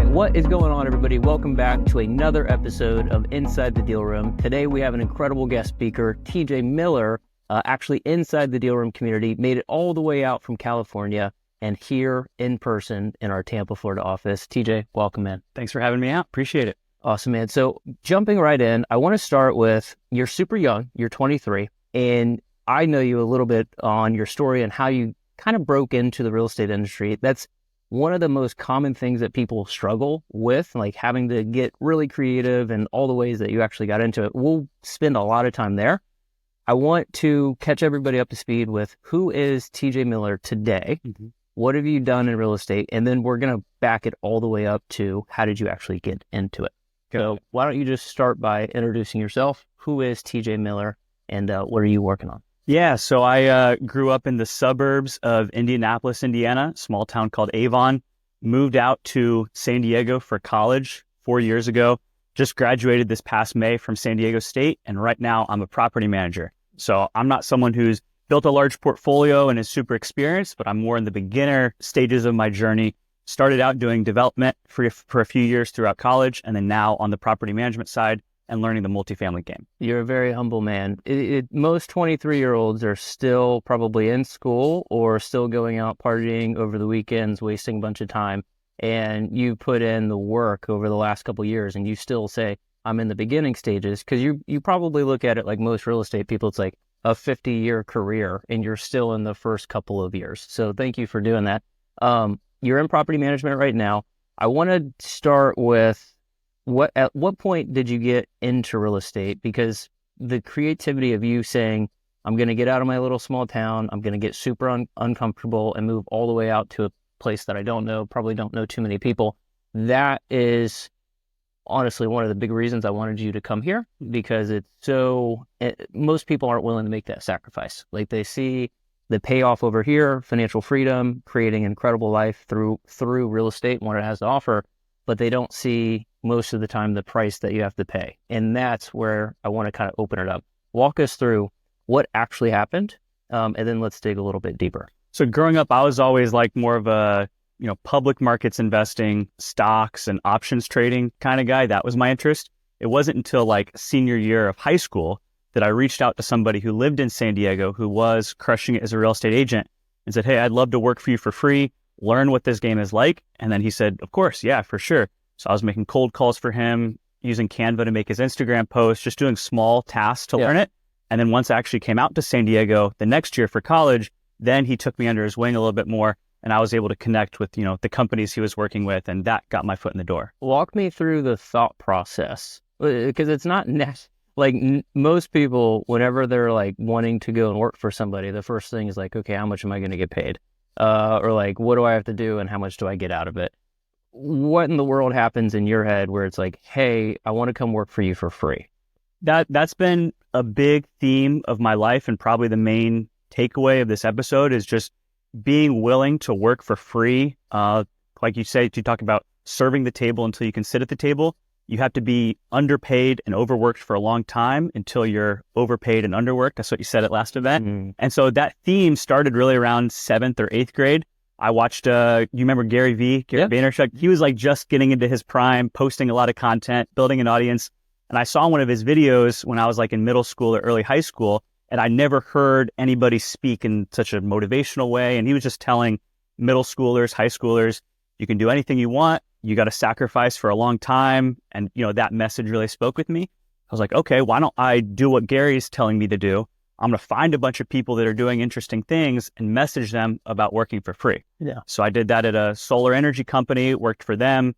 What is going on, everybody? Welcome back to another episode of Inside the Deal Room. Today we have an incredible guest speaker, TJ Miller, actually inside the Deal Room community, made it all the way out from California and here in person in our Tampa, Florida office. TJ, welcome, man. Thanks for having me out. Appreciate it. Awesome, man. So jumping right in, I want to start with, you're super young, you're 23, and I know you a little bit on your story and how you kind of broke into the real estate industry. That's one of the most common things that people struggle with, like having to get really creative and all the ways that you actually got into it. We'll spend a lot of time there. I want to catch everybody up to speed with who is TJ Miller today? What have you done in real estate? And then we're going to back it all the way up to how did you actually get into it? So why don't you just start by introducing yourself? Who is TJ Miller and what are you working on? Yeah, so I grew up in the suburbs of Indianapolis, Indiana, small town called Avon. Moved out to San Diego for college 4 years ago. Just graduated this past May from San Diego State, and right now I'm a property manager. So I'm not someone who's built a large portfolio and is super experienced, but I'm more in the beginner stages of my journey. Started out doing development for a few years throughout college, and then now on the property management side and learning the multifamily game. You're a very humble man. Most 23-year-olds are still probably in school or still going out partying over the weekends, wasting a bunch of time. And you put in the work over the last couple of years and you still say, I'm in the beginning stages, because you probably look at it like most real estate people, it's like a 50-year career and you're still in the first couple of years. So thank you for doing that. You're in property management right now. I want to start with, at what point did you get into real estate? Because the creativity of you saying, I'm going to get out of my little small town, I'm going to get super uncomfortable and move all the way out to a place that I don't know, probably don't know too many people. That is honestly one of the big reasons I wanted you to come here, because most people aren't willing to make that sacrifice. Like they see the payoff over here, financial freedom, creating an incredible life through real estate and what it has to offer, but they don't see most of the time the price that you have to pay. And that's where I want to kind of open it up. Walk us through what actually happened, and then let's dig a little bit deeper. So growing up, I was always like more of a, public markets investing, stocks and options trading kind of guy. That was my interest. It wasn't until like senior year of high school that I reached out to somebody who lived in San Diego who was crushing it as a real estate agent and said, hey, I'd love to work for you for free, learn what this game is like. And then he said, of course, yeah, for sure. So I was making cold calls for him, using Canva to make his Instagram posts, just doing small tasks to learn it. And then once I actually came out to San Diego the next year for college, then he took me under his wing a little bit more. And I was able to connect with, the companies he was working with. And that got my foot in the door. Walk me through the thought process, because it's not most people, whenever they're like wanting to go and work for somebody, the first thing is like, okay, how much am I going to get paid? Or like, what do I have to do and how much do I get out of it? What in the world happens in your head where it's like, hey, I want to come work for you for free? That's been a big theme of my life, and probably the main takeaway of this episode is just being willing to work for free. Like you say, to talk about serving the table until you can sit at the table. You have to be underpaid and overworked for a long time until you're overpaid and underworked. That's what you said at last event. And so that theme started really around 7th or 8th grade. I watched, you remember Gary Vaynerchuk? He was like just getting into his prime, posting a lot of content, building an audience. And I saw one of his videos when I was like in middle school or early high school, and I never heard anybody speak in such a motivational way. And he was just telling middle schoolers, high schoolers, you can do anything you want. You got to sacrifice for a long time. And, that message really spoke with me. I was like, okay, why don't I do what Gary's telling me to do? I'm going to find a bunch of people that are doing interesting things and message them about working for free. Yeah. So I did that at a solar energy company, worked for them,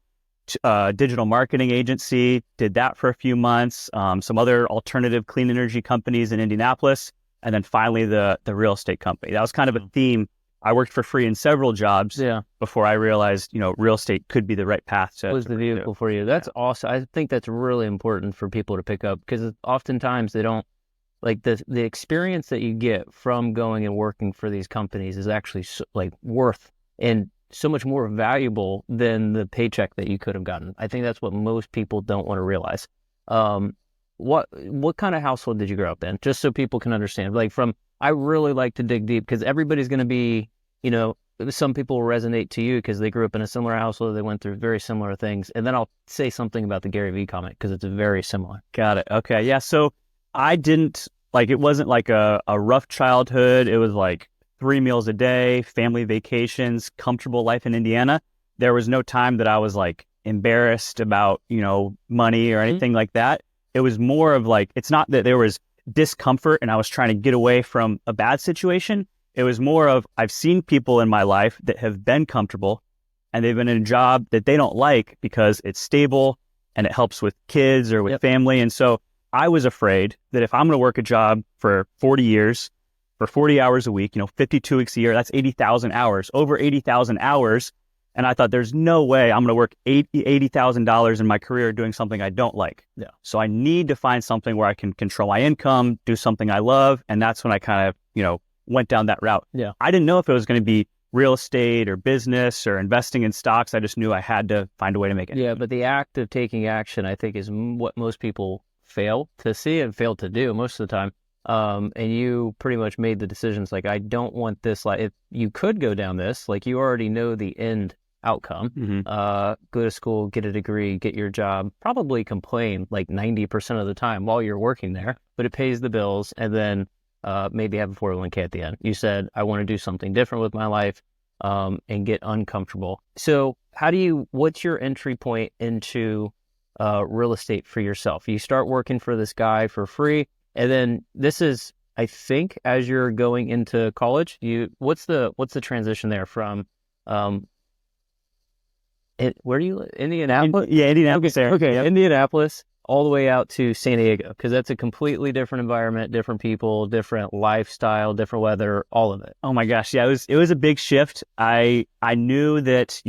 digital marketing agency, did that for a few months, some other alternative clean energy companies in Indianapolis, and then finally the real estate company. That was kind of a theme. I worked for free in several jobs before I realized, real estate could be the right path to. Was the vehicle for you. That's awesome. I think that's really important for people to pick up, because oftentimes they don't, like the experience that you get from going and working for these companies is actually worth and so much more valuable than the paycheck that you could have gotten. I think that's what most people don't want to realize. What kind of household did you grow up in? Just so people can understand. I really like to dig deep, because everybody's going to be, some people will resonate to you because they grew up in a similar household. They went through very similar things. And then I'll say something about the Gary Vee comment because it's very similar. Got it. Okay. Yeah. So I didn't it wasn't like a rough childhood. It was like 3 meals a day, family vacations, comfortable life in Indiana. There was no time that I was like embarrassed about, money or anything like that. It was more of like, it's not that there was discomfort and I was trying to get away from a bad situation. It was more of, I've seen people in my life that have been comfortable and they've been in a job that they don't like because it's stable and it helps with kids or with family. And so I was afraid that if I'm going to work a job for 40 years, for 40 hours a week, 52 weeks a year, that's 80,000 hours, over 80,000 hours. And I thought there's no way I'm going to work $80,000 in my career doing something I don't like. Yeah. So I need to find something where I can control my income, do something I love. And that's when I kind of, went down that route. Yeah. I didn't know if it was going to be real estate or business or investing in stocks. I just knew I had to find a way to make it. Yeah. But the act of taking action, I think, is what most people fail to see and fail to do most of the time. And you pretty much made the decisions like, I don't want this. Like, if you could go down this, like you already know the end outcome, go to school, get a degree, get your job, probably complain like 90% of the time while you're working there, but it pays the bills. And then maybe have a 401k at the end. You said, I want to do something different with my life and get uncomfortable. So what's your entry point into real estate for yourself? You start working for this guy for free. And then this is, I think, as you're going into college, what's the transition there from, where do you live? Indianapolis? Indianapolis. Okay. Yep. Indianapolis all the way out to San Diego, because that's a completely different environment, different people, different lifestyle, different weather, all of it. Oh my gosh. Yeah, it was a big shift. I knew that,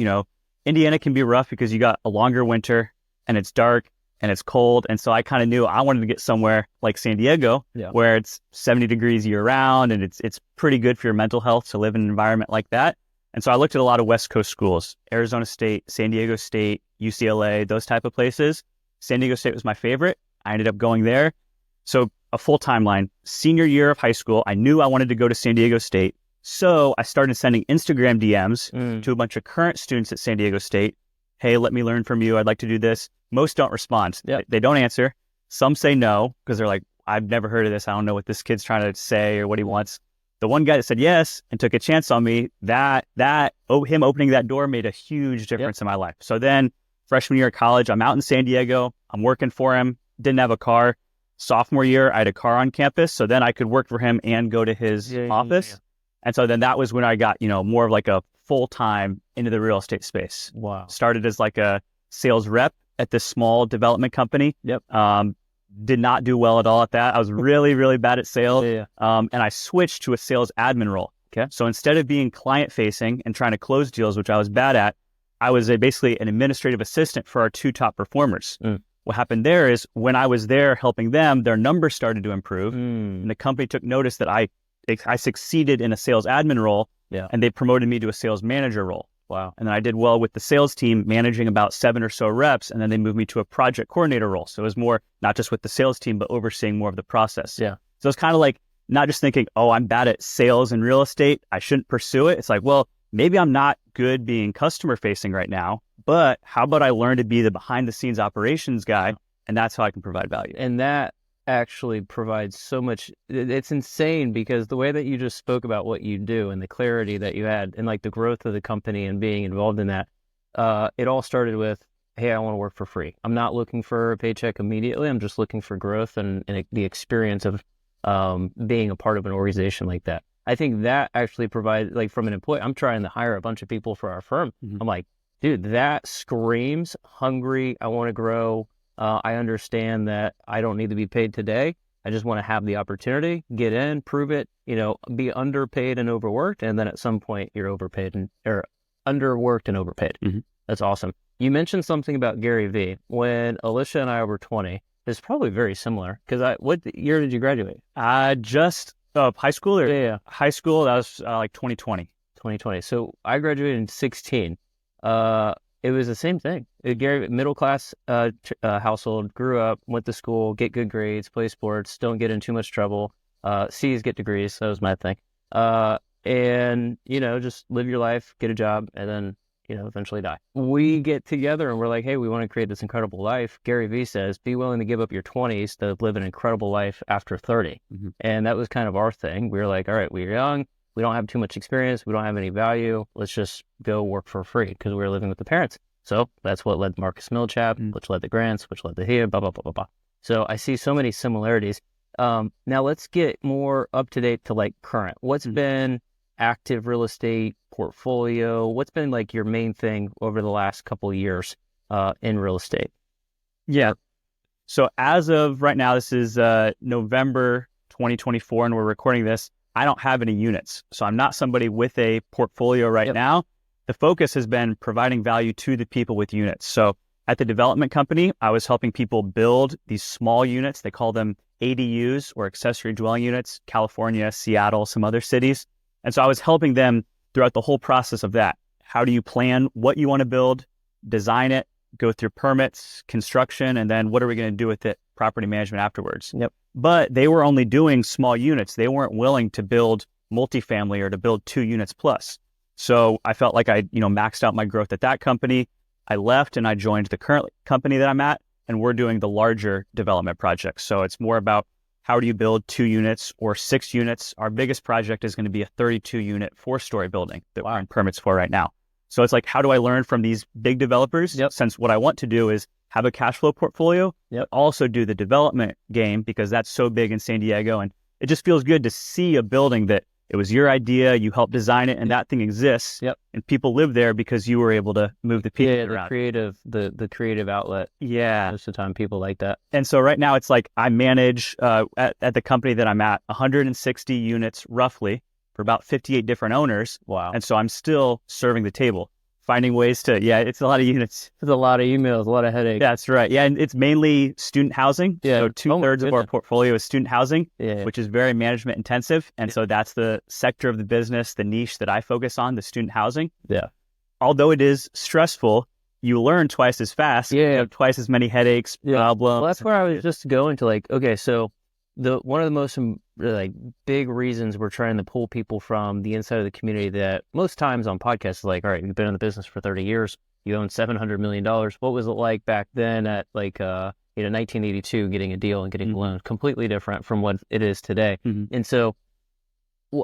Indiana can be rough because you got a longer winter and it's dark and it's cold. And so I kind of knew I wanted to get somewhere like San Diego, where it's 70 degrees year round and it's pretty good for your mental health to live in an environment like that. And so I looked at a lot of West Coast schools, Arizona State, San Diego State, UCLA, those type of places. San Diego State was my favorite. I ended up going there. So a full timeline, senior year of high school, I knew I wanted to go to San Diego State. So I started sending Instagram DMs to a bunch of current students at San Diego State. Hey, let me learn from you. I'd like to do this. Most don't respond. They don't answer. Some say no because they're like, I've never heard of this. I don't know what this kid's trying to say or what he wants. The one guy that said yes and took a chance on me, him opening that door made a huge difference in my life. So then freshman year of college, I'm out in San Diego. I'm working for him. Didn't have a car. Sophomore year, I had a car on campus. So then I could work for him and go to his office. Yeah. And so then that was when I got, more of like a full-time into the real estate space. Wow. Started as like a sales rep at this small development company. Did not do well at all at that. I was really, really bad at sales. And I switched to a sales admin role. Okay. So instead of being client-facing and trying to close deals, which I was bad at, I was basically an administrative assistant for our two top performers. What happened there is when I was there helping them, their numbers started to improve. And the company took notice that I succeeded in a sales admin role, and they promoted me to a sales manager role. Wow. And then I did well with the sales team, managing about 7 or so reps, and then they moved me to a project coordinator role. So it was more not just with the sales team, but overseeing more of the process. Yeah. So it's kind of like not just thinking, oh, I'm bad at sales and real estate, I shouldn't pursue it. It's like, well, maybe I'm not good being customer facing right now, but how about I learn to be the behind the scenes operations guy, and that's how I can provide value. And that actually provides so much. It's insane because the way that you just spoke about what you do and the clarity that you had and like the growth of the company and being involved in that, it all started with, hey, I want to work for free. I'm not looking for a paycheck immediately. I'm just looking for growth and the experience of being a part of an organization like that. I think that actually provides, like, from an employee, I'm trying to hire a bunch of people for our firm. I'm like, dude, that screams hungry. I want to grow. I understand that I don't need to be paid today. I just want to have the opportunity, get in, prove it, be underpaid and overworked. And then at some point you're overpaid or underworked and overpaid. That's awesome. You mentioned something about Gary Vee. When Alicia and I were 20, it's probably very similar. Because what year did you graduate? Just high school? High school, that was like 2020. 2020. So I graduated in 16. It was the same thing. Gary, middle class household, grew up, went to school, get good grades, play sports, don't get in too much trouble. C's, get degrees. That was my thing. and, just live your life, get a job, and then, eventually die. We get together and we're like, hey, we want to create this incredible life. Gary Vee says, be willing to give up your 20s to live an incredible life after 30. Mm-hmm. And that was kind of our thing. We were like, all right, we're young. We don't have too much experience. We don't have any value. Let's just go work for free because we were living with the parents. So that's what led Marcus Millchap, which led the grants, which led the here, blah, blah, blah, blah, blah. So I see so many similarities. Now let's get more up to date to like current. What's been active real estate portfolio? What's been like your main thing over the last couple of years in real estate? Yeah. So as of right now, this is November 2024, and we're recording this. I don't have any units. So I'm not somebody with a portfolio right now. The focus has been providing value to the people with units. So at the development company, I was helping people build these small units. They call them ADUs, or accessory dwelling units, California, Seattle, some other cities. And so I was helping them throughout the whole process of that. How do you plan what you want to build, design it, go through permits, construction, and then what are we going to do with it, property management afterwards? Yep. But they were only doing small units. They weren't willing to build multifamily or to build 2 units plus. So I felt like I, maxed out my growth at that company. I left and I joined the current company that I'm at, and we're doing the larger development projects. So it's more about how do you build 2 units or 6 units? Our biggest project is going to be a 32-unit 4-story building that we're in permits for right now. So it's like, how do I learn from these big developers? Since what I want to do is have a cash flow portfolio, also do the development game because that's so big in San Diego. And it just feels good to see a building that it was your idea, you helped design it, and that thing exists. And people live there because you were able to move the people around. The creative outlet. Most of the time people like that. And so right now it's like I manage at the company that I'm at 160 units roughly for about 58 different owners. Wow. And so I'm still serving the table, finding ways to, it's a lot of units. It's a lot of emails, a lot of headaches. That's right. Yeah. And it's mainly student housing. So 2/3 of our portfolio is student housing, which is very management intensive. And so that's the sector of the business, the niche that I focus on, the student housing. Although it is stressful, you learn twice as fast. You have twice as many headaches, problems. Well, that's where I was just going to like, okay, so one of the most like big reasons we're trying to pull people from the inside of the community that most times on podcasts is like, all right, you've been in the business for 30 years, you own $700 million. What was it like back then at like 1982 getting a deal and getting a loan? Completely different from what it is today. And so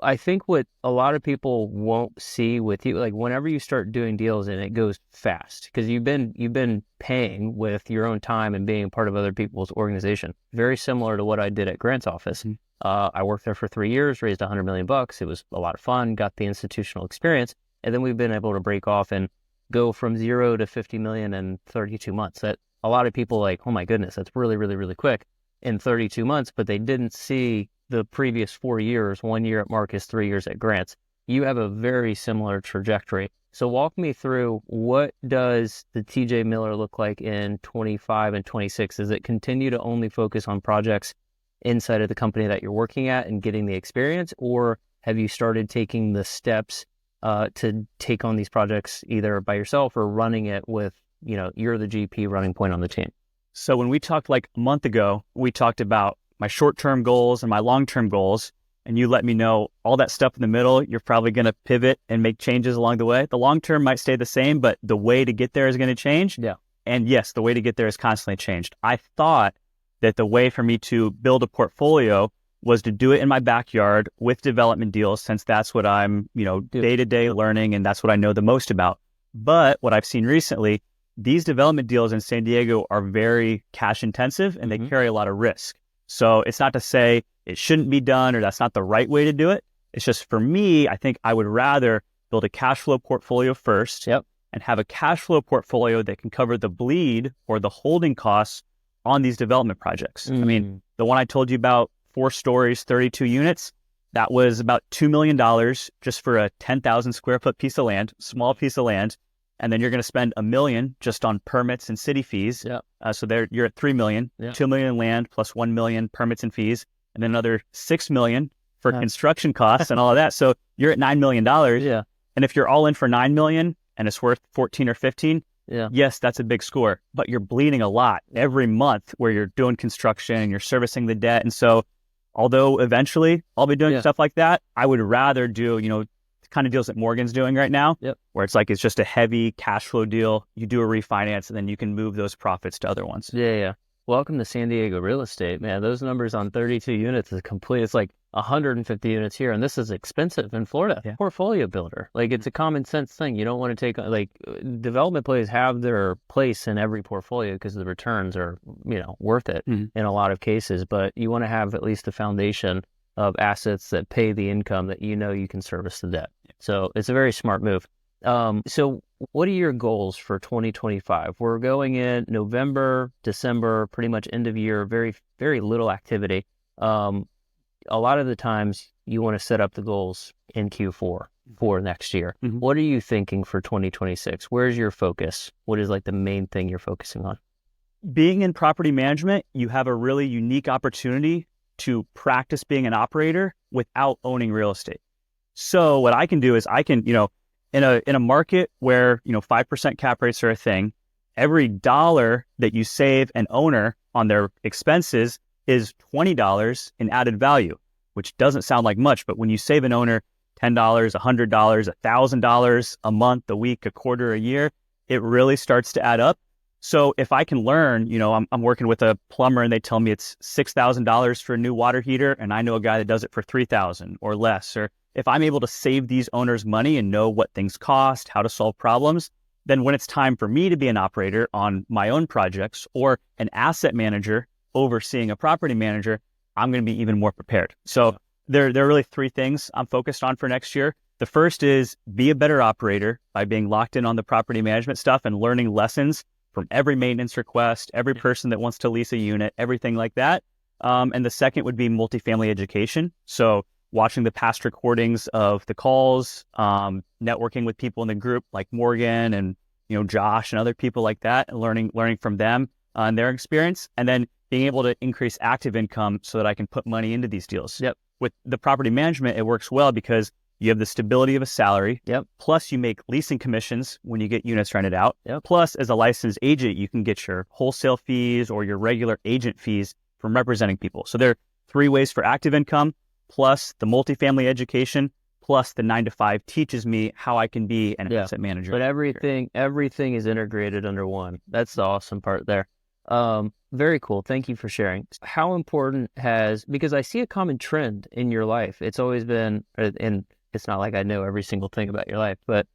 I think what a lot of people won't see with you, like whenever you start doing deals and it goes fast, because you've been paying with your own time and being part of other people's organization, very similar to what I did at Grant's office. I worked there for 3 years, raised $100 million. It was a lot of fun, got the institutional experience, and then we've been able to break off and go from 0 to 50 million in 32 months. That a lot of people like, oh my goodness, that's really, really, really quick in 32 months, but they didn't see the previous 4 years, 1 year at Marcus, 3 years at Grants. You have a very similar trajectory. So walk me through, what does the TJ Miller look like in 25 and 26? Does it continue to only focus on projects inside of the company that you're working at and getting the experience? Or have you started taking the steps to take on these projects either by yourself or running it with, you're the GP running point on the team? So when we talked like a month ago, we talked about my short-term goals and my long-term goals, and you let me know all that stuff in the middle, you're probably going to pivot and make changes along the way. The long-term might stay the same, but the way to get there is going to change. And yes, the way to get there is constantly changed. I thought that the way for me to build a portfolio was to do it in my backyard with development deals, since that's what I'm, day-to-day learning, and that's what I know the most about. But what I've seen recently, these development deals in San Diego are very cash intensive and they carry a lot of risk. So it's not to say it shouldn't be done or that's not the right way to do it. It's just, for me, I think I would rather build a cash flow portfolio first and have a cash flow portfolio that can cover the bleed or the holding costs on these development projects. I mean, the one I told you about, 4 stories, 32 units, that was about $2 million just for a 10,000 square foot piece of land, small piece of land. And then you're going to spend $1 million just on permits and city fees. So there you're at $3 million, $2 million in land plus $1 million permits and fees, and then another $6 million for construction costs and all of that. So you're at $9 million. And if you're all in for $9 million and it's worth 14 or 15, yes, that's a big score, but you're bleeding a lot every month where you're doing construction and you're servicing the debt. And so although eventually I'll be doing Yeah. stuff like that, I would rather do, the kind of deals that Morgan's doing right now, Yep. where it's just a heavy cash flow deal. You do a refinance and then you can move those profits to other ones. Yeah, yeah. Welcome to San Diego real estate, man. Those numbers on 32 units is complete. It's like 150 units here, and this is expensive in Florida. Yeah. Portfolio builder. Like, it's a common sense thing. You don't want to take, like, development plays have their place in every portfolio because the returns are, worth it in a lot of cases. But you want to have at least a foundation of assets that pay the income that you can service the debt. So it's a very smart move. So what are your goals for 2025? We're going in November, December, pretty much end of year, very, very little activity. A lot of the times you want to set up the goals in Q4 for next year. What are you thinking for 2026? Where's your focus? What is like the main thing you're focusing on? Being in property management, you have a really unique opportunity to practice being an operator without owning real estate. So what I can do is I can, in a market where, 5% cap rates are a thing, every dollar that you save an owner on their expenses is $20 in added value, which doesn't sound like much, but when you save an owner $10, $100, $1,000 a month, a week, a quarter, a year, it really starts to add up. So if I can learn, I'm working with a plumber and they tell me it's $6,000 for a new water heater, and I know a guy that does it for $3,000 or less, or if I'm able to save these owners money and know what things cost, how to solve problems, then when it's time for me to be an operator on my own projects or an asset manager overseeing a property manager, I'm going to be even more prepared. So there are really three things I'm focused on for next year. The first is be a better operator by being locked in on the property management stuff and learning lessons from every maintenance request, every person that wants to lease a unit, everything like that. And the second would be multifamily education. So watching the past recordings of the calls, networking with people in the group like Morgan and Josh and other people like that, and learning from them and their experience, and then being able to increase active income so that I can put money into these deals. Yep. With the property management, it works well because you have the stability of a salary. Yep. Plus, you make leasing commissions when you get units rented out. Yep. Plus, as a licensed agent, you can get your wholesale fees or your regular agent fees from representing people. So there are three ways for active income, plus the multifamily education, plus the 9-to-5 teaches me how I can be an asset manager. But everything is integrated under one. That's the awesome part there. Very cool. Thank you for sharing. How important because I see a common trend in your life. It's always been, and it's not like I know every single thing about your life, but,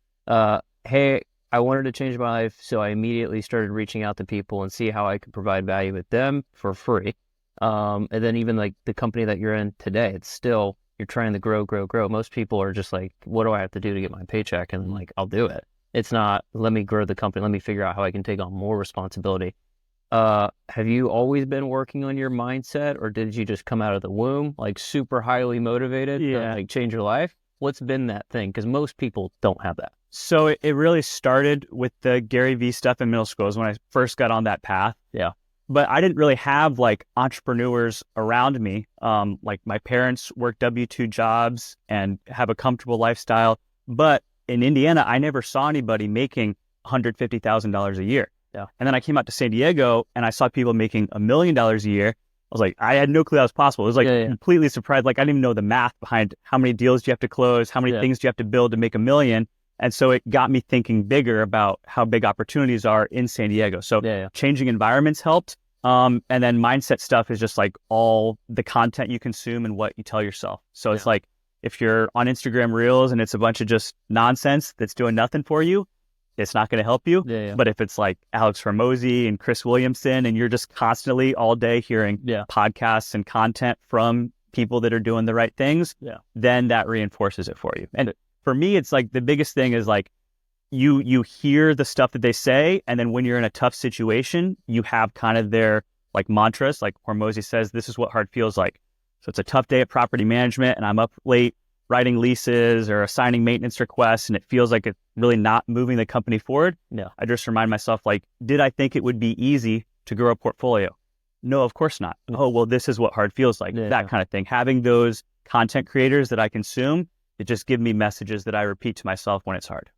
hey, I wanted to change my life. So I immediately started reaching out to people and see how I could provide value with them for free. And then even like the company that you're in today, it's still, you're trying to grow. Most people are just like, what do I have to do to get my paycheck? And like, I'll do it. It's not, let me grow the company. Let me figure out how I can take on more responsibility. Have you always been working on your mindset, or did you just come out of the womb like super highly motivated to like change your life? What's been that thing? Because most people don't have that. So it really started with the Gary Vee stuff in middle school is when I first got on that path. Yeah. But I didn't really have like entrepreneurs around me. Like my parents work W-2 jobs and have a comfortable lifestyle. But in Indiana, I never saw anybody making $150,000 a year. Yeah. And then I came out to San Diego and I saw people making $1 million a year. I was like, I had no clue that was possible. It was like completely surprised. Like I didn't even know the math behind how many deals do you have to close, how many things do you have to build to make $1 million. And so it got me thinking bigger about how big opportunities are in San Diego. So changing environments helped. And then mindset stuff is just like all the content you consume and what you tell yourself. So it's like if you're on Instagram Reels and it's a bunch of just nonsense that's doing nothing for you, it's not going to help you. But if it's like Alex Hormozy and Chris Williamson and you're just constantly all day hearing podcasts and content from people that are doing the right things, then that reinforces it for you. And for me, it's like the biggest thing is like you hear the stuff that they say, and then when you're in a tough situation, you have kind of their like mantras, like Hormozy says, this is what hard feels like. So it's a tough day at property management and I'm up late writing leases or assigning maintenance requests, and it feels like it's really not moving the company forward. I just remind myself, like, did I think it would be easy to grow a portfolio? No, of course not. Oh, well, this is what hard feels like, that kind of thing. Having those content creators that I consume, it just gives me messages that I repeat to myself when it's hard.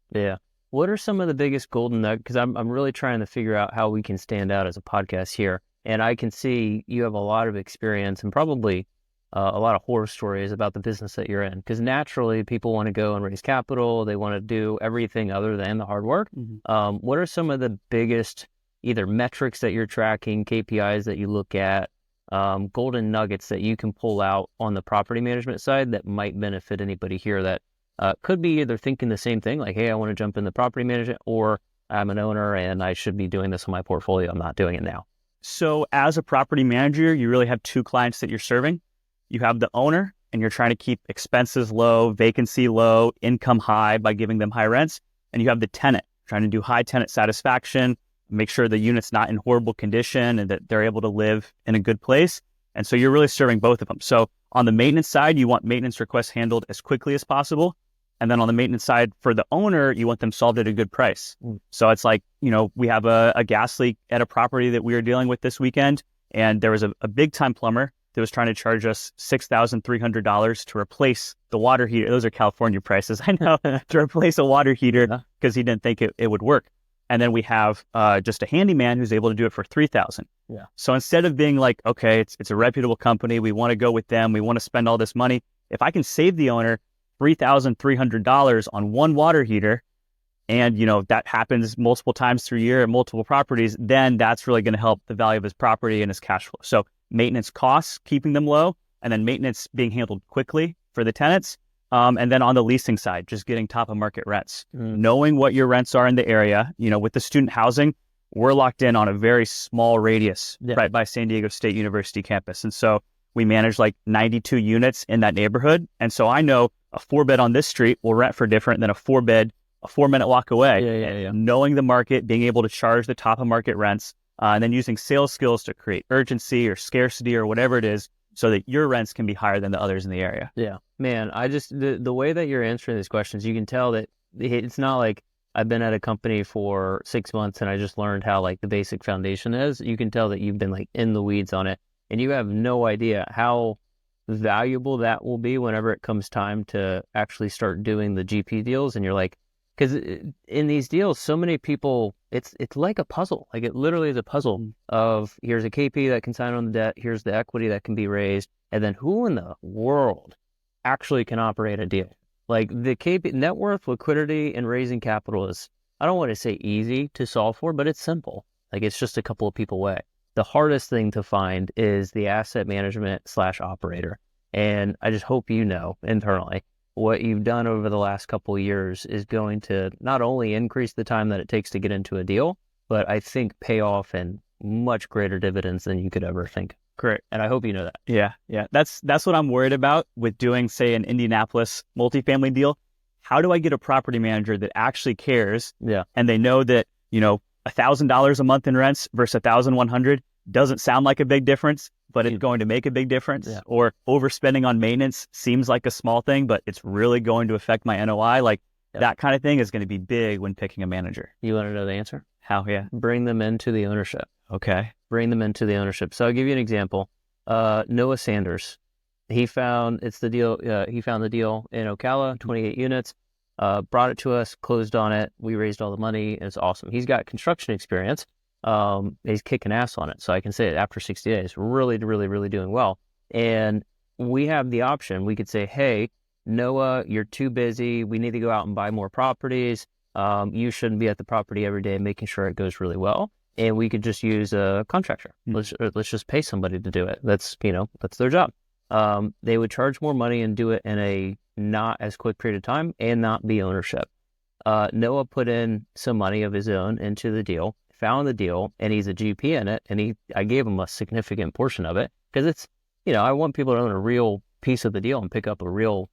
What are some of the biggest golden nuggets? Because I'm really trying to figure out how we can stand out as a podcast here. And I can see you have a lot of experience and probably a lot of horror stories about the business that you're in. Because naturally, people want to go and raise capital. They want to do everything other than the hard work. What are some of the biggest either metrics that you're tracking, KPIs that you look at, golden nuggets that you can pull out on the property management side that might benefit anybody here that could be either thinking the same thing, like, hey, I want to jump in the property management, or I'm an owner and I should be doing this in my portfolio. I'm not doing it now. So as a property manager, you really have two clients that you're serving. You have the owner, and you're trying to keep expenses low, vacancy low, income high by giving them high rents. And you have the tenant, trying to do high tenant satisfaction, make sure the unit's not in horrible condition and that they're able to live in a good place. And so you're really serving both of them. So on the maintenance side, you want maintenance requests handled as quickly as possible. And then on the maintenance side for the owner, you want them solved at a good price. So it's like, we have a gas leak at a property that we are dealing with this weekend. And there was a big time plumber that was trying to charge us $6,300 to replace the water heater. Those are California prices, I know, to replace a water heater because he didn't think it would work. And then we have just a handyman who's able to do it for $3,000. Yeah. So instead of being like, okay, it's a reputable company, we want to go with them, we want to spend all this money. If I can save the owner $3,300 on one water heater, and that happens multiple times through a year at multiple properties, then that's really going to help the value of his property and his cash flow. So maintenance costs, keeping them low, and then maintenance being handled quickly for the tenants. And then on the leasing side, just getting top of market rents, knowing what your rents are in the area. With the student housing, we're locked in on a very small radius right by San Diego State University campus. And so we manage like 92 units in that neighborhood. And so I know a 4-bed on this street will rent for different than a 4-bed, a 4-minute walk away. Yeah. Knowing the market, being able to charge the top of market rents, and then using sales skills to create urgency or scarcity or whatever it is so that your rents can be higher than the others in the area. Yeah, man, the way that you're answering these questions, you can tell that it's not like I've been at a company for 6 months and I just learned how like the basic foundation is. You can tell that you've been like in the weeds on it, and you have no idea how valuable that will be whenever it comes time to actually start doing the GP deals. And you're like, because in these deals, so many people, it's like a puzzle. Like it literally is a puzzle of here's a KP that can sign on the debt, here's the equity that can be raised, and then who in the world actually can operate a deal? Like the KP, net worth, liquidity, and raising capital is, I don't want to say easy to solve for, but it's simple. Like it's just a couple of people away. The hardest thing to find is the asset management / operator. And I just hope internally, what you've done over the last couple of years is going to not only increase the time that it takes to get into a deal, but I think pay off in much greater dividends than you could ever think. Correct. And I hope you know that. Yeah. That's what I'm worried about with doing, say, an Indianapolis multifamily deal. How do I get a property manager that actually cares? Yeah. And they know that, $1,000 a month in rents versus $1,100 doesn't sound like a big difference, but it's going to make a big difference. Yeah. Or overspending on maintenance seems like a small thing, but it's really going to affect my NOI. Like that kind of thing is going to be big when picking a manager. You want to know the answer? How? Yeah. Bring them into the ownership. Okay. Bring them into the ownership. So I'll give you an example. Noah Sanders, he found the deal in Ocala, 28 units, brought it to us, closed on it. We raised all the money. It's awesome. He's got construction experience. He's kicking ass on it. So I can say it after 60 days, really, really, really doing well. And we have the option. We could say, hey, Noah, you're too busy. We need to go out and buy more properties. You shouldn't be at the property every day making sure it goes really well. And we could just use a contractor. Let's just pay somebody to do it. That's their job. They would charge more money and do it in a not as quick period of time and not be ownership. Noah put in some money of his own into the deal, found the deal, and he's a GP in it. And I gave him a significant portion of it because it's, I want people to own a real piece of the deal and pick up a real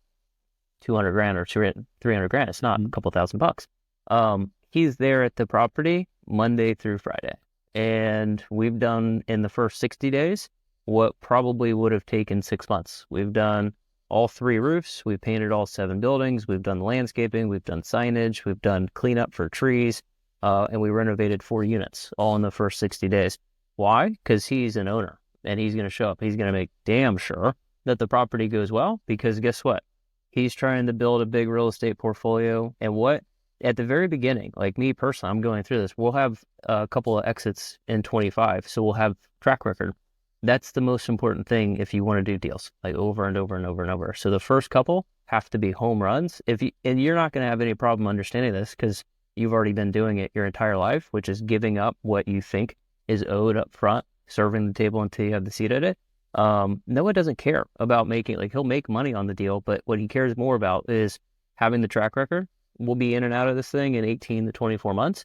$200,000 or $300,000. It's not a couple $1,000. He's there at the property Monday through Friday. And we've done in the first 60 days what probably would have taken 6 months. We've done all 3 roofs. We've painted all 7 buildings. We've done landscaping. We've done signage. We've done cleanup for trees. And we renovated 4 units all in the first 60 days. Why? Because he's an owner and he's going to show up. He's going to make damn sure that the property goes well, because guess what? He's trying to build a big real estate portfolio. And what? At the very beginning, like me personally, I'm going through this. We'll have a couple of exits in 25, so we'll have track record. That's the most important thing if you want to do deals, like over and over and over and over. So the first couple have to be home runs. And you're not going to have any problem understanding this because you've already been doing it your entire life, which is giving up what you think is owed up front, serving the table until you have the seat at it. Noah doesn't care about making, like, he'll make money on the deal, but what he cares more about is having the track record. We'll be in and out of this thing in 18 to 24 months.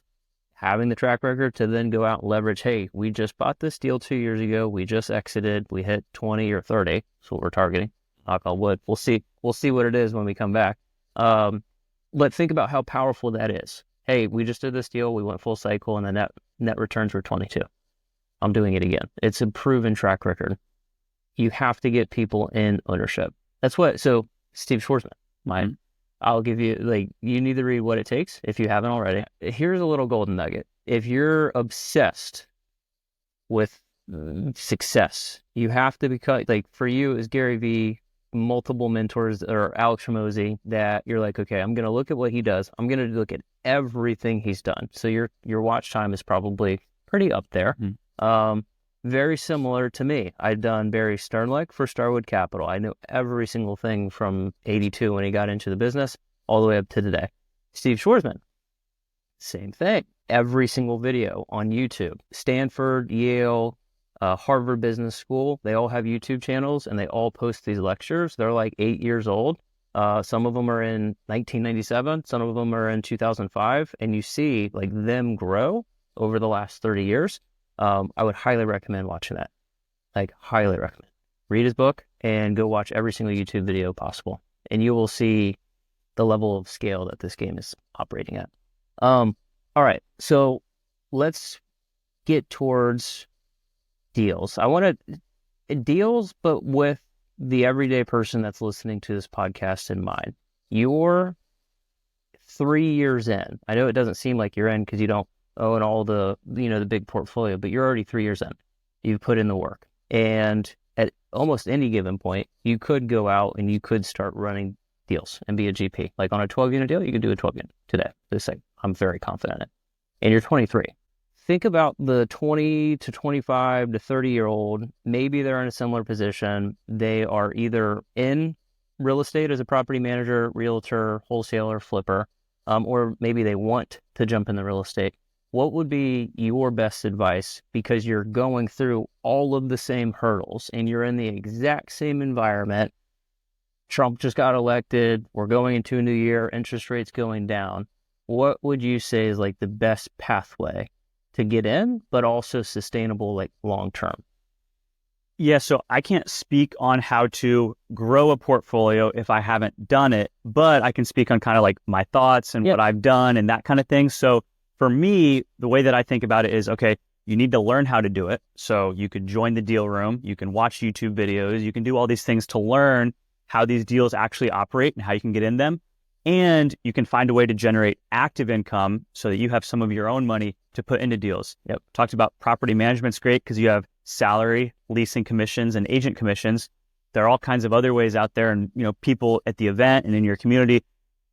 Having the track record to then go out and leverage, hey, we just bought this deal 2 years ago. We just exited. We hit 20 or 30. That's what we're targeting. Knock on wood. We'll see. We'll see what it is when we come back. But think about how powerful that is. Hey, we just did this deal. We went full cycle and the net returns were 22. I'm doing it again. It's a proven track record. You have to get people in ownership. So Steve Schwarzman, mine. I'll give you, like, you need to read What It Takes if you haven't already. Here's a little golden nugget. If you're obsessed with success, you have to become, like, for you is Gary Vee, multiple mentors, or Alex Ramosi, that you're like, okay, I'm going to look at what he does. I'm going to look at everything he's done. So your watch time is probably pretty up there. Very similar to me. I'd done Barry Sternlicht for Starwood Capital. I knew every single thing from 82 when he got into the business all the way up to today. Steve Schwarzman, same thing. Every single video on YouTube. Stanford, Yale, Harvard Business School, they all have YouTube channels and they all post these lectures. They're like 8 years old. Some of them are in 1997. Some of them are in 2005. And you see, like, them grow over the last 30 years. I would highly recommend watching that. Like, highly recommend. Read his book and go watch every single YouTube video possible. And you will see the level of scale that this game is operating at. All right. So let's get towards deals. I want to deals, but with the everyday person that's listening to this podcast in mind. You're 3 years in. I know it doesn't seem like you're in because you don't own all the big portfolio, but you're already 3 years in. You've put in the work. And at almost any given point, you could go out and you could start running deals and be a GP. Like on a 12-unit deal, you could do a 12-unit today. I'm very confident in it. And you're 23. Think about the 20 to 25 to 30-year-old. Maybe they're in a similar position. They are either in real estate as a property manager, realtor, wholesaler, flipper, or maybe they want to jump in the real estate. What would be your best advice? Because you're going through all of the same hurdles and you're in the exact same environment. Trump just got elected. We're going into a new year, interest rates going down. What would you say is like the best pathway to get in, but also sustainable, like long term? Yeah, so I can't speak on how to grow a portfolio if I haven't done it, but I can speak on kind of like my thoughts and what I've done and that kind of thing. So for me, the way that I think about it is, okay, you need to learn how to do it. So you could join the deal room, you can watch YouTube videos, you can do all these things to learn how these deals actually operate and how you can get in them. And you can find a way to generate active income so that you have some of your own money to put into deals. Talked about property management's great because you have salary, leasing commissions, and agent commissions. There are all kinds of other ways out there, and people at the event and in your community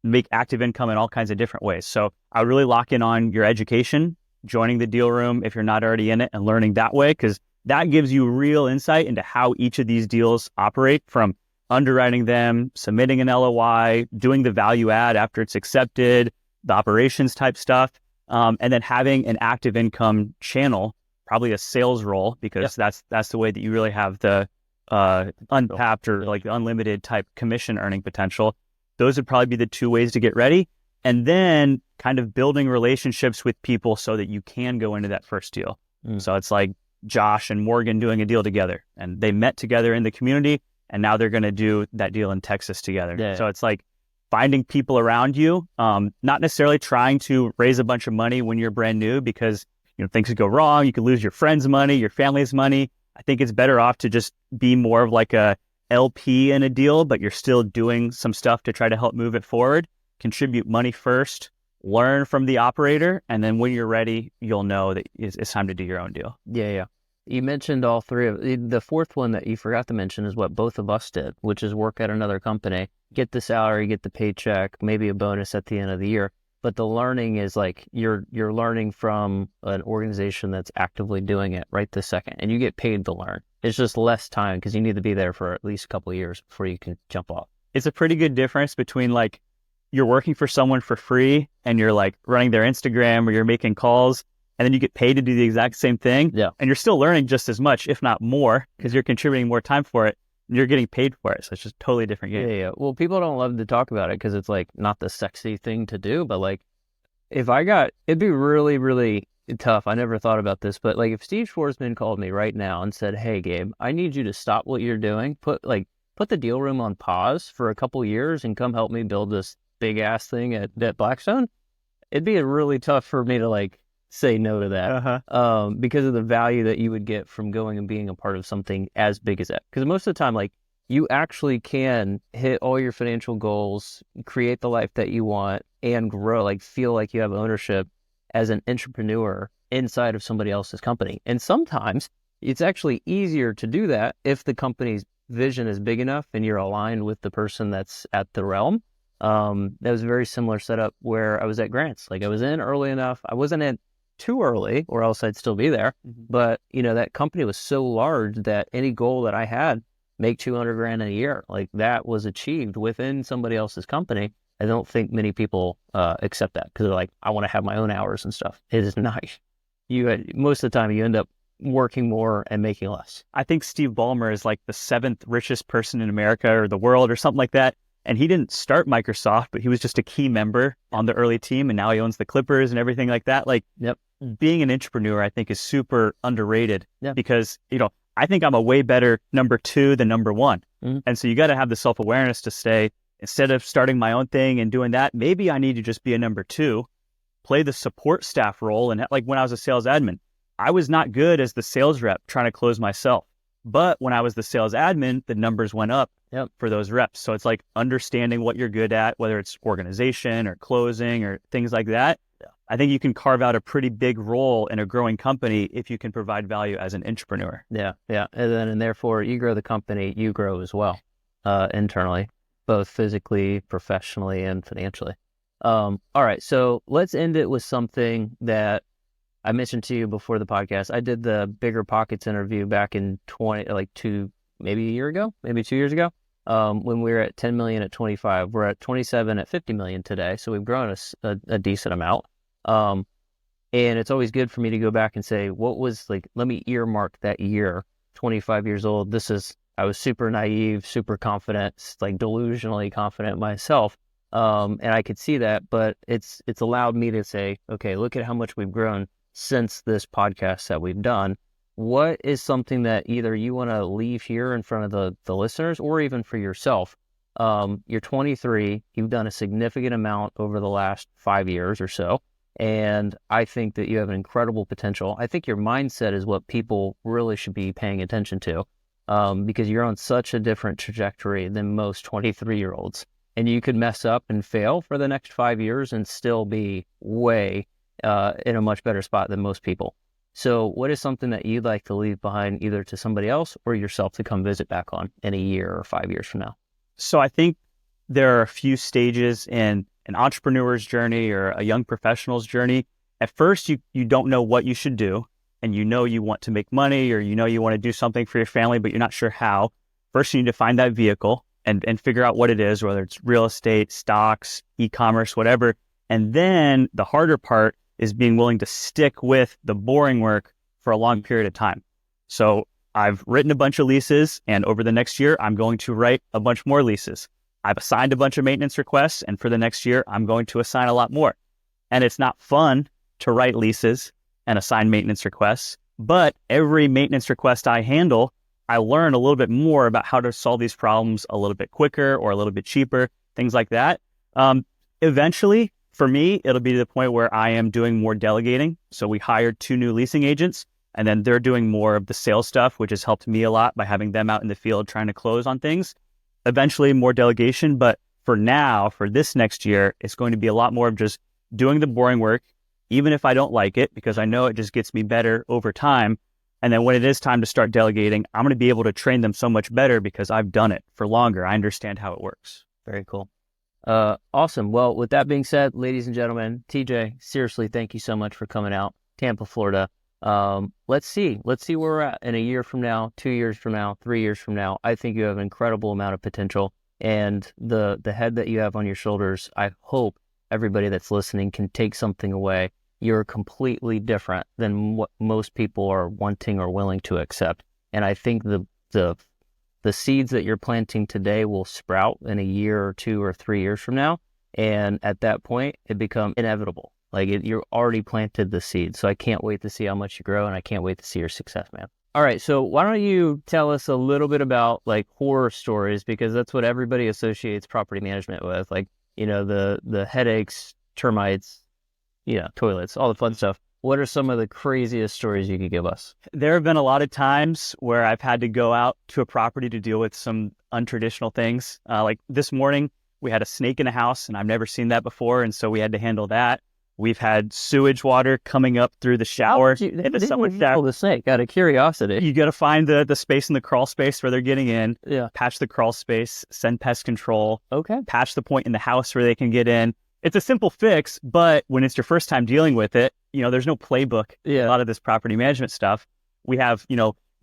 make active income in all kinds of different ways. So I would really lock in on your education, joining the deal room if you're not already in it, and learning that way, because that gives you real insight into how each of these deals operate, from underwriting them, submitting an LOI, doing the value add after it's accepted, the operations type stuff, and then having an active income channel, probably a sales role, because that's the way that you really have the untapped or like the unlimited type commission earning potential. Those would probably be the two ways to get ready. And then kind of building relationships with people so that you can go into that first deal. So it's like Josh and Morgan doing a deal together, and they met together in the community, and now they're going to do that deal in Texas together. So it's like finding people around you, not necessarily trying to raise a bunch of money when you're brand new, because things could go wrong. You could lose your friends' money, your family's money. I think it's better off to just be more of like a LP in a deal, but you're still doing some stuff to try to help move it forward. Contribute money first, learn from the operator, and then when you're ready, you'll know that it's time to do your own deal. Yeah. You mentioned all three of the fourth one that you forgot to mention is what both of us did, which is work at another company, get the salary, get the paycheck, maybe a bonus at the end of the year. But the learning is like you're learning from an organization that's actively doing it right this second, and you get paid to learn. It's just less time because you need to be there for at least a couple of years before you can jump off. It's a pretty good difference between like you're working for someone for free and you're like running their Instagram or you're making calls and then you get paid to do the exact same thing. Yeah. And you're still learning just as much, if not more, because you're contributing more time for it and you're getting paid for it. So it's just a totally different game. Yeah. Well, people don't love to talk about it because it's like not the sexy thing to do, but like it'd be really, really tough. I never thought about this, but like if Steve Schwarzman called me right now and said, "Hey, Gabe, I need you to stop what you're doing, put the deal room on pause for a couple years and come help me build this big ass thing at Blackstone," it'd be really tough for me to like say no to that, because of the value that you would get from going and being a part of something as big as that. Because most of the time, like you actually can hit all your financial goals, create the life that you want, and grow, like feel like you have ownership as an entrepreneur inside of somebody else's company. And sometimes it's actually easier to do that if the company's vision is big enough and you're aligned with the person that's at the realm. That was a very similar setup where I was at Grants. Like I was in early enough. I wasn't in too early or else I'd still be there. But, that company was so large that any goal that I had, make 200 grand a year, like that was achieved within somebody else's company. I don't think many people accept that because they're like, I want to have my own hours and stuff. It is nice. Most of the time you end up working more and making less. I think Steve Ballmer is like the 7th richest person in America or the world or something like that. And he didn't start Microsoft, but he was just a key member on the early team. And now he owns the Clippers and everything like that. Like, Yep. Being an entrepreneur, I think, is super underrated because, I think I'm a way better number 2 than number 1. And so you got to have the self-awareness to say, instead of starting my own thing and doing that, maybe I need to just be a number 2, play the support staff role. And like when I was a sales admin, I was not good as the sales rep trying to close myself. But when I was the sales admin, the numbers went up for those reps. So it's like understanding what you're good at, whether it's organization or closing or things like that. I think you can carve out a pretty big role in a growing company if you can provide value as an entrepreneur. Yeah. And therefore you grow the company, you grow as well, internally, both physically, professionally, and financially. All right. So let's end it with something that I mentioned to you before the podcast. I did the Bigger Pockets interview back in maybe a year ago, maybe 2 years ago, when we were at 10 million at 25. We're at 27 at 50 million today. So we've grown a decent amount. And it's always good for me to go back and say, what was like, let me earmark that year, 25 years old. I was super naive, super confident, like delusionally confident myself. And I could see that, but it's allowed me to say, okay, look at how much we've grown since this podcast that we've done. What is something that either you want to leave here in front of the listeners or even for yourself? You're 23, you've done a significant amount over the last 5 years or so. And I think that you have an incredible potential. I think your mindset is what people really should be paying attention to, because you're on such a different trajectory than most 23-year-olds. And you could mess up and fail for the next 5 years and still be way in a much better spot than most people. So what is something that you'd like to leave behind either to somebody else or yourself to come visit back on in a year or 5 years from now? So I think there are a few stages in an entrepreneur's journey or a young professional's journey. At first, you don't know what you should do, and you want to make money or you want to do something for your family, but you're not sure how. First, you need to find that vehicle and figure out what it is, whether it's real estate, stocks, e-commerce, whatever. And then the harder part is being willing to stick with the boring work for a long period of time. So I've written a bunch of leases, and over the next year, I'm going to write a bunch more leases. I've assigned a bunch of maintenance requests, and for the next year, I'm going to assign a lot more. And it's not fun to write leases and assign maintenance requests, but every maintenance request I handle, I learn a little bit more about how to solve these problems a little bit quicker or a little bit cheaper, things like that. Eventually, for me, it'll be to the point where I am doing more delegating. So we hired 2 new leasing agents, and then they're doing more of the sales stuff, which has helped me a lot by having them out in the field trying to close on things. Eventually more delegation, but for now, for this next year, it's going to be a lot more of just doing the boring work, even if I don't like it, because I know it just gets me better over time. And then when it is time to start delegating, I'm going to be able to train them so much better because I've done it for longer. I understand how it works. Very cool. Awesome. Well, with that being said, ladies and gentlemen, TJ, seriously, thank you so much for coming out. Tampa, Florida. Let's see where we're at in a year from now, 2 years from now, 3 years from now. I think you have an incredible amount of potential, and the head that you have on your shoulders, I hope everybody that's listening can take something away. You're completely different than what most people are wanting or willing to accept. And I think the the seeds that you're planting today will sprout in a year or 2 or 3 years from now. And at that point, it becomes inevitable. You're already planted the seed. So I can't wait to see how much you grow, and I can't wait to see your success, man. All right. So why don't you tell us a little bit about horror stories, because that's what everybody associates property management with. The headaches, termites, toilets, all the fun stuff. What are some of the craziest stories you could give us? There have been a lot of times where I've had to go out to a property to deal with some untraditional things. Like this morning, we had a snake in a house, and I've never seen that before, and so we had to handle that. We've had sewage water coming up through the shower into someone's shower. The snake, out of curiosity. You got to find the space in the crawl space where they're getting in, patch the crawl space, send pest control, patch the point in the house where they can get in. It's a simple fix, but when it's your first time dealing with it, there's no playbook. A lot of this property management stuff. We have,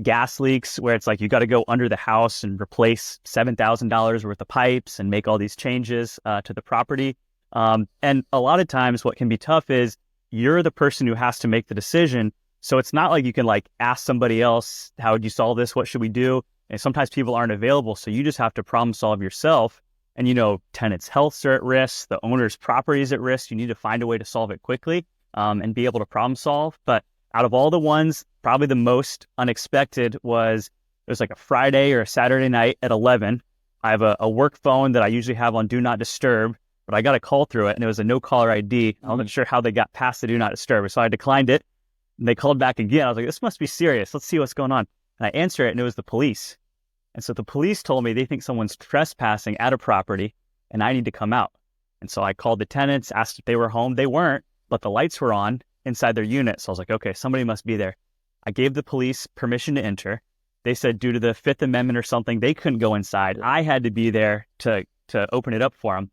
gas leaks where it's like you got to go under the house and replace $7,000 worth of pipes and make all these changes to the property. And a lot of times what can be tough is you're the person who has to make the decision. So it's not like you can ask somebody else, how would you solve this? What should we do? And sometimes people aren't available. So you just have to problem solve yourself. And, tenants' healths are at risk, the owner's property is at risk. You need to find a way to solve it quickly and be able to problem solve. But out of all the ones, probably the most unexpected was it was like a Friday or a Saturday night at 11. I have a work phone that I usually have on Do Not Disturb, but I got a call through it, and it was a no caller ID. I'm not sure how they got past the Do Not Disturb, so I declined it. And they called back again. I was like, this must be serious. Let's see what's going on. And I answer it, and it was the police. And so the police told me they think someone's trespassing at a property, and I need to come out. And so I called the tenants, asked if they were home. They weren't, but the lights were on inside their unit. So I was like, okay, somebody must be there. I gave the police permission to enter. They said due to the Fifth Amendment or something, they couldn't go inside. I had to be there to open it up for them.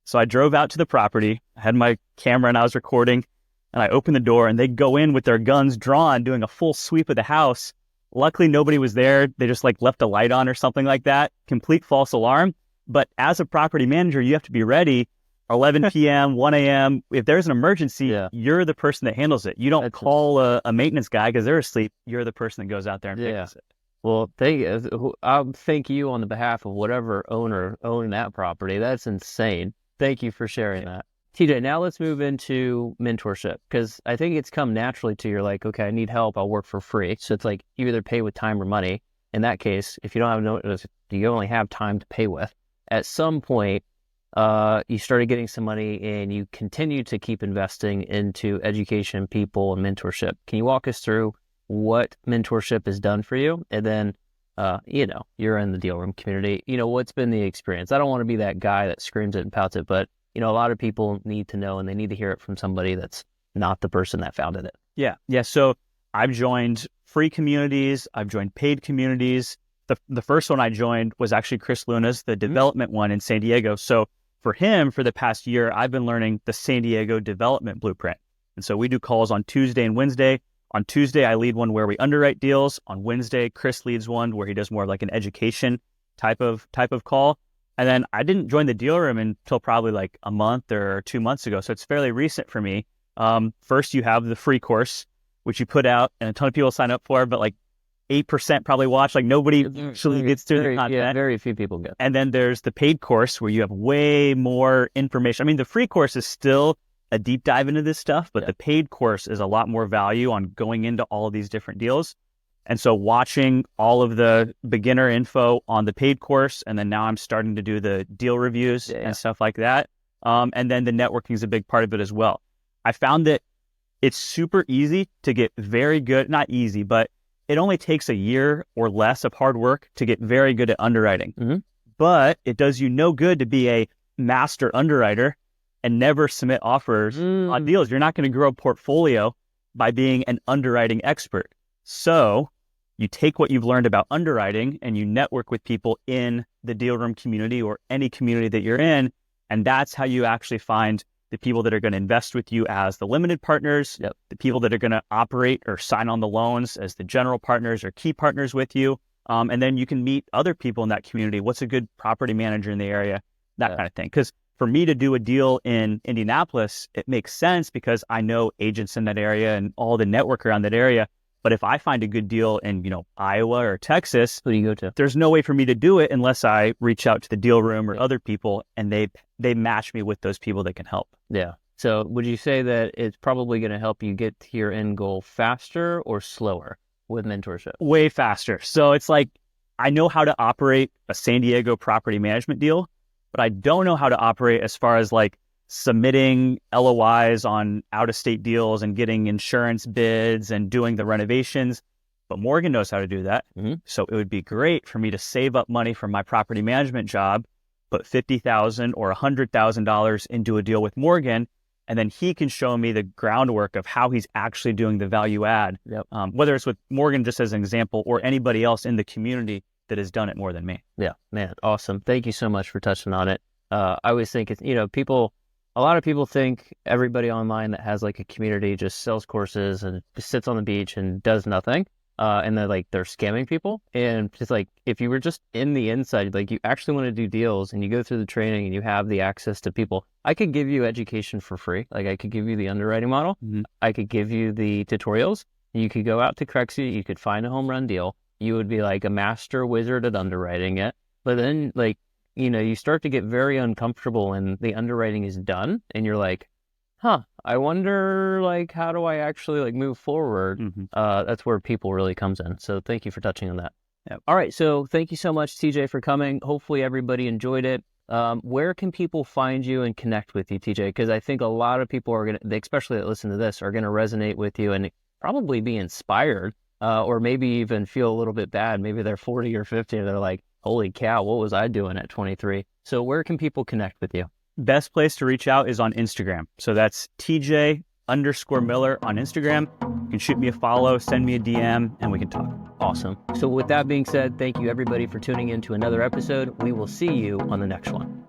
So I drove out to the property. I had my camera and I was recording, and I opened the door, and they go in with their guns drawn, doing a full sweep of the house. Luckily, nobody was there. They just left a light on or something like that. Complete false alarm. But as a property manager, you have to be ready. 11 p.m., 1 a.m. If there's an emergency, you're the person that handles it. You don't call a maintenance guy because they're asleep. You're the person that goes out there and fixes it. Well, I'll thank you on the behalf of whatever owner owned that property. That's insane. Thank you for sharing that. TJ, now let's move into mentorship, because I think it's come naturally to you're like, okay, I need help. I'll work for free. So it's like you either pay with time or money. In that case, if you don't have you only have time to pay with. At some point, you started getting some money, and you continue to keep investing into education, people, and mentorship. Can you walk us through what mentorship has done for you? And then, you're in the deal room community. What's been the experience? I don't want to be that guy that screams it and pouts it, but a lot of people need to know, and they need to hear it from somebody that's not the person that founded it. Yeah. So I've joined free communities. I've joined paid communities. The first one I joined was actually Chris Luna's, the development one in San Diego. So for him, for the past year, I've been learning the San Diego development blueprint. And so we do calls on Tuesday and Wednesday. On Tuesday, I lead one where we underwrite deals. On Wednesday, Chris leads one where he does more of an education type of call. And then I didn't join the deal room until probably a month or 2 months ago. So it's fairly recent for me. First, you have the free course, which you put out, and a ton of people sign up for, but 8% probably watch. Nobody actually gets through the content. Yeah, very few people get. And then there's the paid course where you have way more information. I mean, the free course is still a deep dive into this stuff, but the paid course is a lot more value on going into all of these different deals. And so watching all of the beginner info on the paid course, and then now I'm starting to do the deal reviews and stuff like that. And then the networking is a big part of it as well. I found that it's super easy to get very good, not easy, but it only takes a year or less of hard work to get very good at underwriting. Mm-hmm. But it does you no good to be a master underwriter and never submit offers on deals. You're not going to grow a portfolio by being an underwriting expert. So you take what you've learned about underwriting and you network with people in the deal room community or any community that you're in. And that's how you actually find the people that are going to invest with you as the limited partners, Yep. the people that are going to operate or sign on the loans as the general partners or key partners with you. And then you can meet other people in that community. What's a good property manager in the area? That kind of thing. Because for me to do a deal in Indianapolis, it makes sense because I know agents in that area and all the network around that area. But if I find a good deal in, Iowa or Texas, Who do you go to? there's no way for me to do it unless I reach out to the deal room or other people and they match me with those people that can help. Yeah. So would you say that it's probably going to help you get to your end goal faster or slower with mentorship? Way faster. So it's like, I know how to operate a San Diego property management deal, but I don't know how to operate as far as like submitting LOIs on out-of-state deals and getting insurance bids and doing the renovations. But Morgan knows how to do that. Mm-hmm. So it would be great for me to save up money from my property management job, put $50,000 or $100,000 into a deal with Morgan, and then he can show me the groundwork of how he's actually doing the value add, whether it's with Morgan just as an example or anybody else in the community that has done it more than me. Yeah, man, awesome. Thank you so much for touching on it. I always think it's, a lot of people think everybody online that has like a community just sells courses and just sits on the beach and does nothing. And they're scamming people. And it's like, if you were just in the inside, like you actually want to do deals and you go through the training and you have the access to people, I could give you education for free. Like I could give you the underwriting model. Mm-hmm. I could give you the tutorials. You could go out to Crexie. You could find a home run deal. You would be like a master wizard at underwriting it. But then you start to get very uncomfortable and the underwriting is done and you're like, I wonder, how do I actually, move forward? Mm-hmm. That's where people really comes in. So thank you for touching on that. Yep. All right. So thank you so much, TJ, for coming. Hopefully everybody enjoyed it. Where can people find you and connect with you, TJ? Because I think a lot of people are going to, especially that listen to this, are going to resonate with you and probably be inspired or maybe even feel a little bit bad. Maybe they're 40 or 50 and they're like, holy cow, what was I doing at 23? So where can people connect with you? Best place to reach out is on Instagram. So that's TJ_Miller on Instagram. You can shoot me a follow, send me a DM, and we can talk. Awesome. So with that being said, thank you everybody for tuning in to another episode. We will see you on the next one.